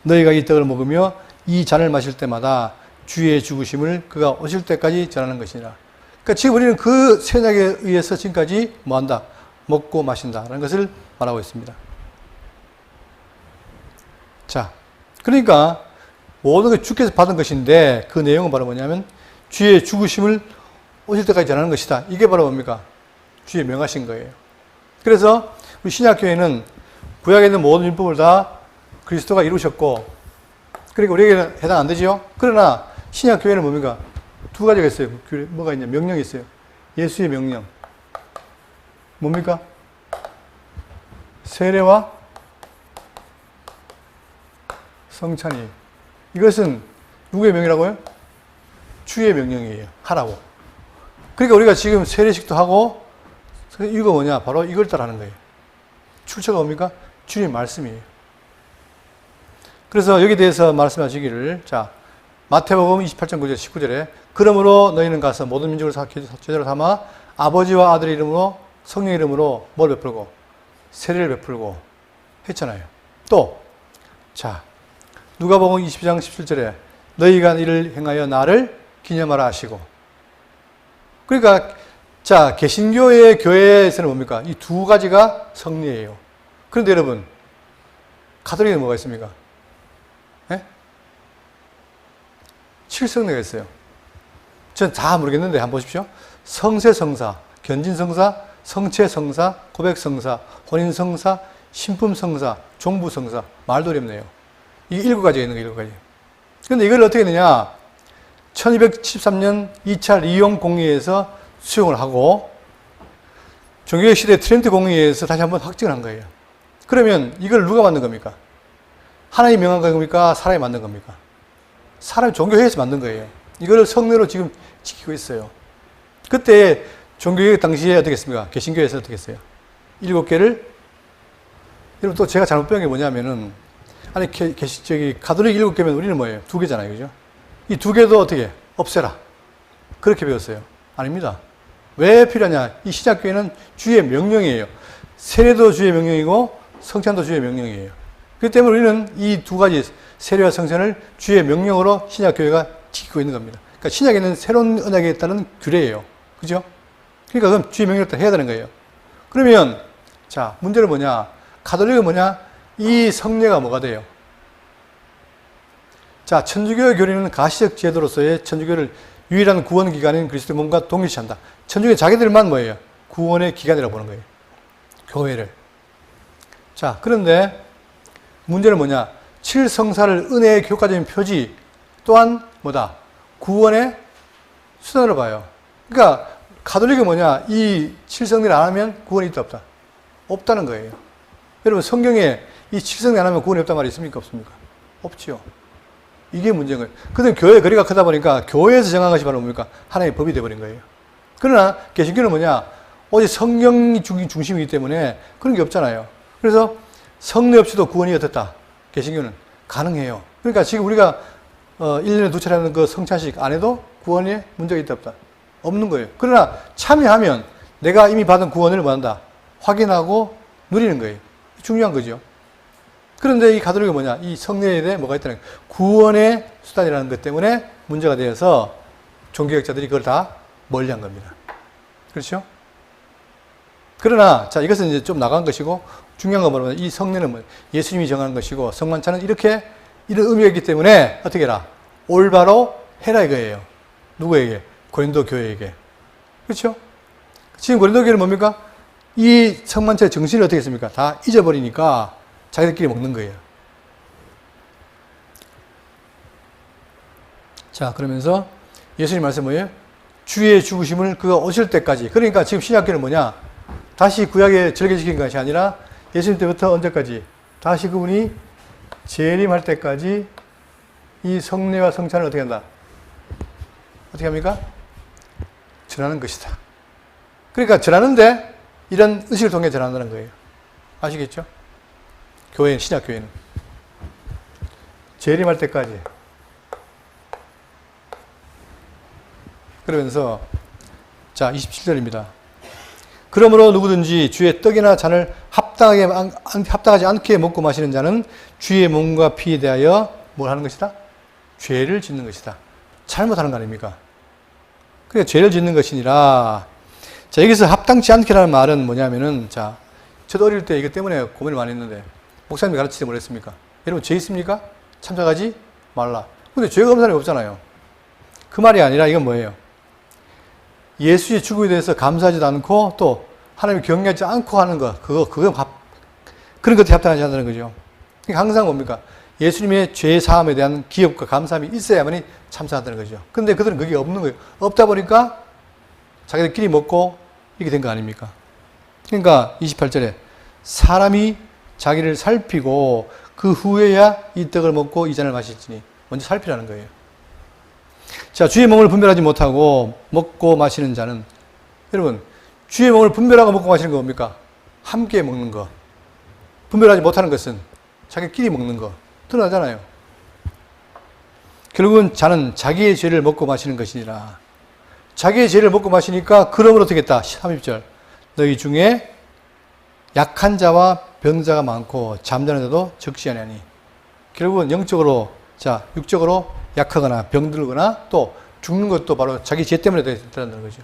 너희가 이 떡을 먹으며 이 잔을 마실 때마다 주의 죽으심을 그가 오실 때까지 전하는 것이니라. 그러니까 지금 우리는 그 새 언약에 의해서 지금까지 뭐한다? 먹고 마신다라는 것을 말하고 있습니다. 자, 그러니까 모든 게 주께서 받은 것인데 그 내용은 바로 뭐냐면 주의 죽으심을 오실 때까지 전하는 것이다. 이게 바로 뭡니까? 주의 명하신 거예요. 그래서 우리 신약교회는 구약에 있는 모든 율법을 다 그리스도가 이루셨고, 그러니까 우리에게는 해당 안 되죠. 그러나 신약교회는 뭡니까? 두 가지가 있어요. 뭐가 있냐? 명령이 있어요. 예수의 명령. 뭡니까? 세례와 성찬이. 이것은 누구의 명이라고요? 주의 명령이에요. 하라고. 그러니까 우리가 지금 세례식도 하고, 이거 뭐냐? 바로 이걸 따라하는 거예요. 출처가 뭡니까? 주님 말씀이에요. 그래서 여기에 대해서 말씀하시기를, 자, 마태복음 28장 9절 19절에 그러므로 너희는 가서 모든 민족을 제자로 삼아 아버지와 아들의 이름으로 성령의 이름으로 뭘 베풀고 세례를 베풀고 했잖아요. 또, 자, 누가복음 22장 17절에 너희가 이를 행하여 나를 기념하라 하시고. 그러니까 자, 개신교의 교회에서는 뭡니까? 이 두 가지가 성리예요. 그런데 여러분, 가톨릭에는 뭐가 있습니까? 네? 7성례가 있어요. 전 다 모르겠는데 한번 보십시오. 성세성사, 견진성사, 성체성사, 고백성사, 혼인성사, 신품성사, 종부성사. 말도 어렵네요. 이게 7가지가 있는 거예요, 7가지. 그런데 이걸 어떻게 했느냐? 1273년 2차 리옹 공의회에서 수용을 하고 종교개혁 시대 트렌트 공의회에서 다시 한번 확증을 한 거예요. 그러면 이걸 누가 만든 겁니까? 하나님이 명한 겁니까? 사람이 만든 겁니까? 사람이 종교회에서 만든 거예요. 이걸 성례로 지금 지키고 있어요. 그때 종교개혁 당시에 어떻게 했습니까? 개신교에서 어떻게 했어요? 7개를, 여러분 또 제가 잘못 배운 게 뭐냐면은, 아니, 가톨릭 7개면 우리는 뭐예요? 2개잖아요. 그죠? 이 2개도 어떻게? 없애라. 그렇게 배웠어요. 아닙니다. 왜 필요하냐? 이 신약교회는 주의 명령이에요. 세례도 주의 명령이고 성찬도 주의 명령이에요. 그렇기 때문에 우리는 이 두 가지 세례와 성찬을 주의 명령으로 신약교회가 지키고 있는 겁니다. 그러니까 신약에는 새로운 언약에 따른 규례예요. 그죠? 그러니까 그럼 주의 명령을 해야 되는 거예요. 그러면 자, 문제는 뭐냐? 가톨릭은 뭐냐? 이 성례가 뭐가 돼요? 자, 천주교 교리는 가시적 제도로서의 천주교를 유일한 구원 기관인 그리스도의 몸과 동일시한다. 천주교 자기들만 뭐예요? 구원의 기관이라고 보는 거예요. 교회를. 자, 그런데 문제는 뭐냐? 7성사를 은혜의 교과적인 표지 또한 뭐다? 구원의 수단으로 봐요. 그러니까 가톨릭은 뭐냐? 이 7성례를 안 하면 구원이 있다 없다? 없다는 거예요. 여러분 성경에 이 7성례 안 하면 구원이 없단 말이 있습니까? 없습니까? 없지요. 이게 문제인 거예요. 그런데 교회 거리가 크다 보니까 교회에서 정한 것이 바로 뭡니까? 하나의 법이 되어버린 거예요. 그러나 개신교는 뭐냐? 오직 성경이 중심이기 때문에 그런 게 없잖아요. 그래서 성례 없이도 구원이 어떻다? 개신교는 가능해요. 그러니까 지금 우리가 1년에 2차례 하는 그 성찬식 안 해도 구원에 문제가 있다 없다? 없는 거예요. 그러나 참여하면 내가 이미 받은 구원을 뭐한다? 확인하고 누리는 거예요. 중요한 거죠. 그런데 이 가톨릭은 뭐냐? 이 성례에 대해 뭐가 있다는 거예요. 구원의 수단이라는 것 때문에 문제가 되어서 종교학자들이 그걸 다 멀리한 겁니다. 그렇죠? 그러나 자, 이것은 이제 좀 나간 것이고 중요한 건 뭐냐면 이 성례는 뭐 예수님이 정하는 것이고 성만찬은 이런 의미가 있기 때문에 어떻게 해라? 올바로 해라 이거예요. 누구에게? 고린도 교회에게. 그렇죠? 지금 고린도 교회는 뭡니까? 이 성만찬의 정신을 어떻게 했습니까? 다 잊어버리니까 자기들끼리 먹는 거예요. 자, 그러면서 예수님 말씀 뭐예요? 주의 죽으심을 그가 오실 때까지. 그러니까 지금 신약교회는 뭐냐? 다시 구약에 절개시킨 것이 아니라 예수님 때부터 언제까지? 다시 그분이 재림할 때까지 이 성례와 성찬을 어떻게 한다? 어떻게 합니까? 전하는 것이다. 그러니까 전하는데 이런 의식을 통해 전한다는 거예요. 아시겠죠? 교회는, 신약교회는. 재림할 때까지. 그러면서, 자, 27절입니다. 그러므로 누구든지 주의 떡이나 잔을 합당하지 않게 먹고 마시는 자는 주의 몸과 피에 대하여 뭘 하는 것이다? 죄를 짓는 것이다. 잘못하는 거 아닙니까? 그러니까 죄를 짓는 것이니라. 자, 여기서 합당치 않게라는 말은 뭐냐면은, 자, 저도 어릴 때 이것 때문에 고민을 많이 했는데, 목사님이 가르치지 못했습니까? 여러분, 죄 있습니까? 참작하지 말라. 근데 죄가 없는 사람이 없잖아요. 그 말이 아니라 이건 뭐예요? 예수의 죽음에 대해서 감사하지도 않고 또 하나님을 경외하지 않고 하는 것, 그런 것에 합당하지 않다는 거죠. 그러니까 항상 뭡니까? 예수님의 죄 사함에 대한 기업과 감사함이 있어야만이 참사한다는 거죠. 근데 그들은 그게 없는 거예요. 없다 보니까 자기들끼리 먹고 이렇게 된 거 아닙니까? 그러니까 28절에 사람이 자기를 살피고 그 후에야 이 떡을 먹고 이 잔을 마실지니 먼저 살피라는 거예요. 자, 주의 몸을 분별하지 못하고 먹고 마시는 자는, 여러분, 주의 몸을 분별하고 먹고 마시는 거 뭡니까? 함께 먹는 거. 분별하지 못하는 것은 자기끼리 먹는 거. 드러나잖아요. 결국은 자는 자기의 죄를 먹고 마시는 것이니라. 자기의 죄를 먹고 마시니까 그러므로 되겠다. 30절. 너희 중에 약한 자와 병자가 많고 잠자는 자도 적시 아니하니. 결국은 영적으로, 자, 육적으로 약하거나 병들거나 또 죽는 것도 바로 자기 죄 때문에 된다는 거죠.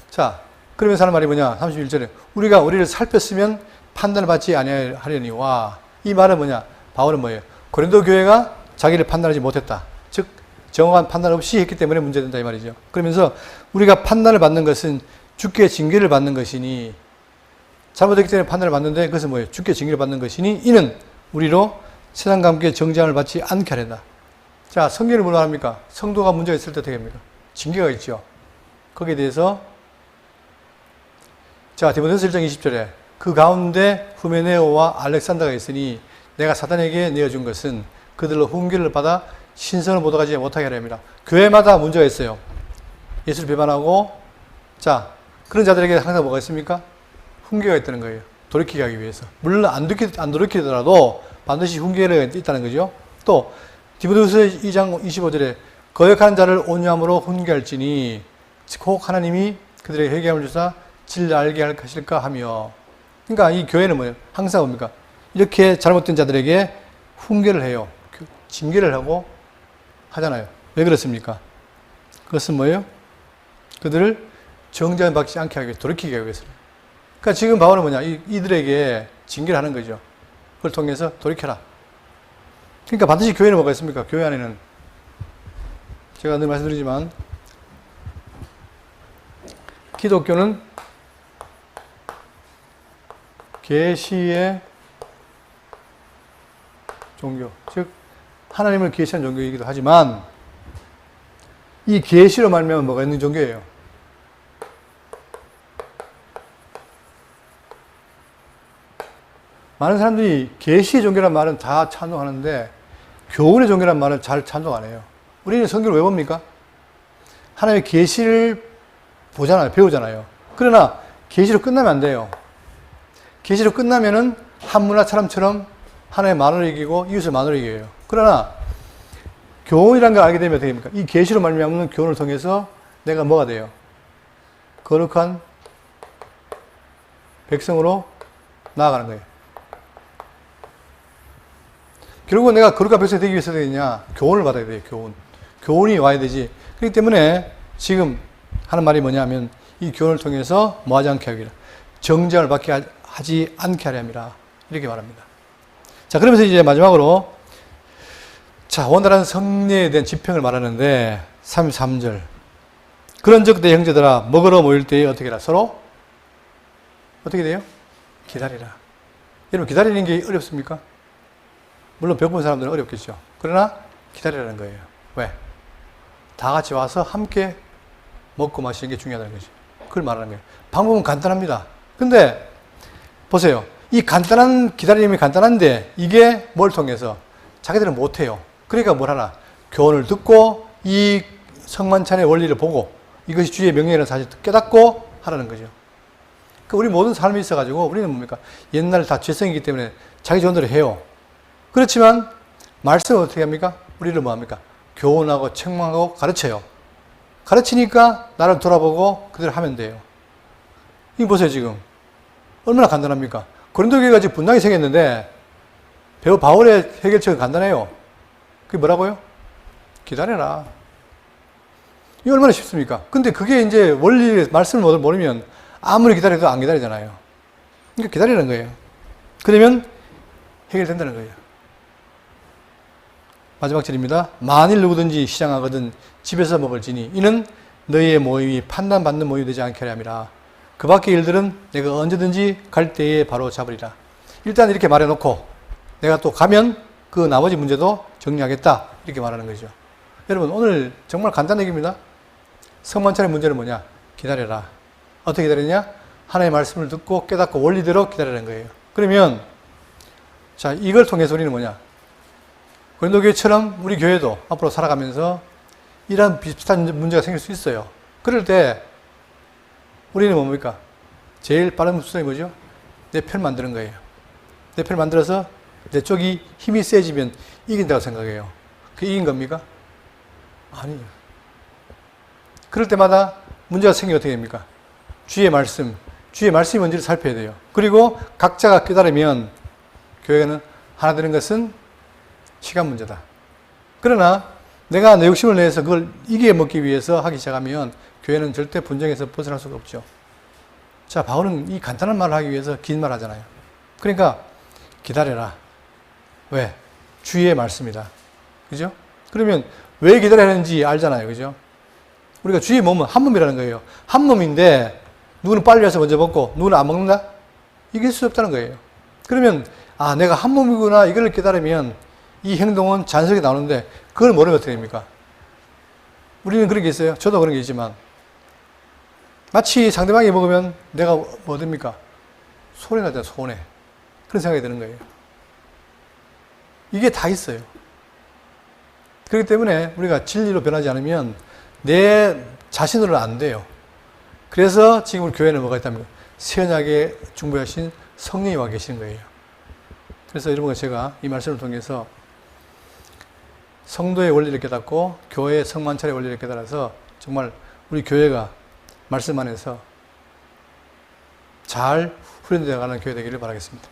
자, 그러면서 하는 말이 뭐냐? 31절에 우리가 우리를 살폈으면 판단을 받지 아니하려니와, 이 말은 뭐냐? 바울은 뭐예요? 고린도 교회가 자기를 판단하지 못했다. 즉 정확한 판단 없이 했기 때문에 문제된다 이 말이죠. 그러면서 우리가 판단을 받는 것은 주께 징계를 받는 것이니, 잘못했기 때문에 판단을 받는데 그것은 뭐예요? 주께 징계를 받는 것이니 이는 우리로 세상과 함께 정죄함을 받지 않게 하려다. 자, 성경을 뭐라 합니까? 성도가 문제가 있을 때 어떻게 합니까? 징계가 있죠. 거기에 대해서 자, 디모데후서 1장 20절에 그 가운데 후메네오와 알렉산더가 있으니 내가 사단에게 내어준 것은 그들로 훈계를 받아 신성을 보도하지 못하게 하려 합니다. 교회마다 문제가 있어요. 예수를 비판하고, 자, 그런 자들에게 항상 뭐가 있습니까? 훈계가 있다는 거예요. 돌이키게 하기 위해서. 물론 안 돌이키더라도 반드시 훈계가 있다는 거죠. 또 디모데후서 2장 25절에 거역하는 자를 온유함으로 훈계할지니 혹 하나님이 그들에게 회개함을 주사 진리를 알게 하실까 하며. 그러니까 이 교회는 뭐예요? 항상 뭡니까? 이렇게 잘못된 자들에게 훈계를 해요. 징계를 하고 하잖아요. 왜 그렇습니까? 그것은 뭐예요? 그들을 정죄를 받지 않게 하기 위해서, 돌이키게 하기 위해서. 그러니까 지금 바울은 뭐냐? 이들에게 징계를 하는 거죠. 그걸 통해서 돌이켜라. 그러니까 반드시 교회는 뭐가 있습니까? 교회 안에는 제가 늘 말씀드리지만 기독교는 계시의 종교, 즉 하나님을 계시한 종교이기도 하지만 이 계시로 말미암아 뭐가 있는 종교예요? 많은 사람들이 계시의 종교란 말은 다 찬송하는데 교훈의 종교란 말은 잘 찬송 안 해요. 우리는 성경을 왜 봅니까? 하나님의 계시를 보잖아요. 배우잖아요. 그러나 계시로 끝나면 안 돼요. 계시로 끝나면은 한문화처럼 하나의 만으로 이기고 이웃을 만으로 이겨요. 그러나 교훈이라는 걸 알게 되면 어떻게 됩니까? 이 계시로 말미암는 교훈을 통해서 내가 뭐가 돼요? 거룩한 백성으로 나아가는 거예요. 결국은 내가 거룩한 백성이 되기 위해서 되느냐? 교훈을 받아야 돼요. 교훈이 와야 되지. 그렇기 때문에 지금 하는 말이 뭐냐면 이 교훈을 통해서 뭐하지 않게 하기라. 정죄를 받게 하지 않게 하려 함이라. 이렇게 말합니다. 자, 그러면서 이제 마지막으로 자, 원활한 성례에 대한 지평을 말하는데 33절. 그런즉 내 형제들아 먹으러 모일 때에 어떻게 해라? 서로 어떻게 돼요? 기다리라. 여러분 기다리는 게 어렵습니까? 물론 배고픈 사람들은 어렵겠죠. 그러나 기다리라는 거예요. 왜? 다 같이 와서 함께 먹고 마시는 게 중요하다는 거죠. 그걸 말하는 거예요. 방법은 간단합니다. 근데 보세요. 이 간단한 기다림이 간단한데 이게 뭘 통해서? 자기들은 못해요. 그러니까 뭘 하나? 교훈을 듣고 이 성만찬의 원리를 보고 이것이 주의 명령이라는 사실을 깨닫고 하라는 거죠. 그러니까 우리 모든 삶이 있어가지고 우리는 뭡니까? 옛날 다 죄성이기 때문에 자기 좋은 대로 해요. 그렇지만 말씀은 어떻게 합니까? 우리를 뭐 합니까? 교훈하고 책망하고 가르쳐요. 가르치니까 나를 돌아보고 그대로 하면 돼요. 이거 보세요 지금. 얼마나 간단합니까? 고린도 교회가 지금 분당이 생겼는데 배우 바울의 해결책은 간단해요. 그게 뭐라고요? 기다려라. 이거 얼마나 쉽습니까? 근데 그게 이제 원리 말씀을 모르면 아무리 기다려도 안 기다리잖아요. 그러니까 기다리는 거예요. 그러면 해결된다는 거예요. 마지막 절입니다. 만일 누구든지 시장하거든 집에서 먹을지니 이는 너희의 모임이 판단받는 모임이 되지 않게 하려 함이라. 그 밖의 일들은 내가 언제든지 갈 때에 바로 잡으리라. 일단 이렇게 말해놓고 내가 또 가면 그 나머지 문제도 정리하겠다 이렇게 말하는 거죠. 여러분 오늘 정말 간단한 얘기입니다. 성만찬의 문제는 뭐냐? 기다려라. 어떻게 기다리냐? 하나님의 말씀을 듣고 깨닫고 원리대로 기다리는 거예요. 그러면 자 이걸 통해서 우리는 뭐냐? 고린도 교회처럼 우리 교회도 앞으로 살아가면서 이런 비슷한 문제가 생길 수 있어요. 그럴 때 우리는 뭡니까? 제일 빠른 수단이 뭐죠? 내 편 만드는 거예요. 내 편 만들어서 내 쪽이 힘이 세지면 이긴다고 생각해요. 그게 이긴 겁니까? 아니에요. 그럴 때마다 문제가 생기면 어떻게 됩니까? 주의 말씀이 뭔지를 살펴야 돼요. 그리고 각자가 깨달으면 교회는 하나 되는 것은 시간 문제다. 그러나 내가 내 욕심을 내서 그걸 이겨먹기 위해서 하기 시작하면 교회는 절대 분쟁에서 벗어날 수가 없죠. 자, 바울은 이 간단한 말을 하기 위해서 긴 말 하잖아요. 그러니까 기다려라. 왜? 주의 말씀이다. 그죠? 그러면 왜 기다려야 하는지 알잖아요. 그죠? 우리가 주의 몸은 한 몸이라는 거예요. 한 몸인데 누구는 빨리 와서 먼저 먹고 누구는 안 먹는다? 이길 수 없다는 거예요. 그러면 아 내가 한 몸이구나 이걸 깨달으면 이 행동은 자연스럽게 나오는데 그걸 모르면 어떻게 됩니까? 우리는 그런 게 있어요. 저도 그런 게 있지만 마치 상대방이 먹으면 내가 뭐 됩니까? 손해나잖아요. 손해. 그런 생각이 드는 거예요. 이게 다 있어요. 그렇기 때문에 우리가 진리로 변하지 않으면 내 자신으로는 안 돼요. 그래서 지금 우리 교회는 뭐가 있다면 새 언약에 중보하신 성령이 와 계시는 거예요. 그래서 여러분과 제가 이 말씀을 통해서 성도의 원리를 깨닫고 교회의 성만찬의 원리를 깨달아서 정말 우리 교회가 말씀 안에서 잘 훈련되어 가는 교회 되기를 바라겠습니다.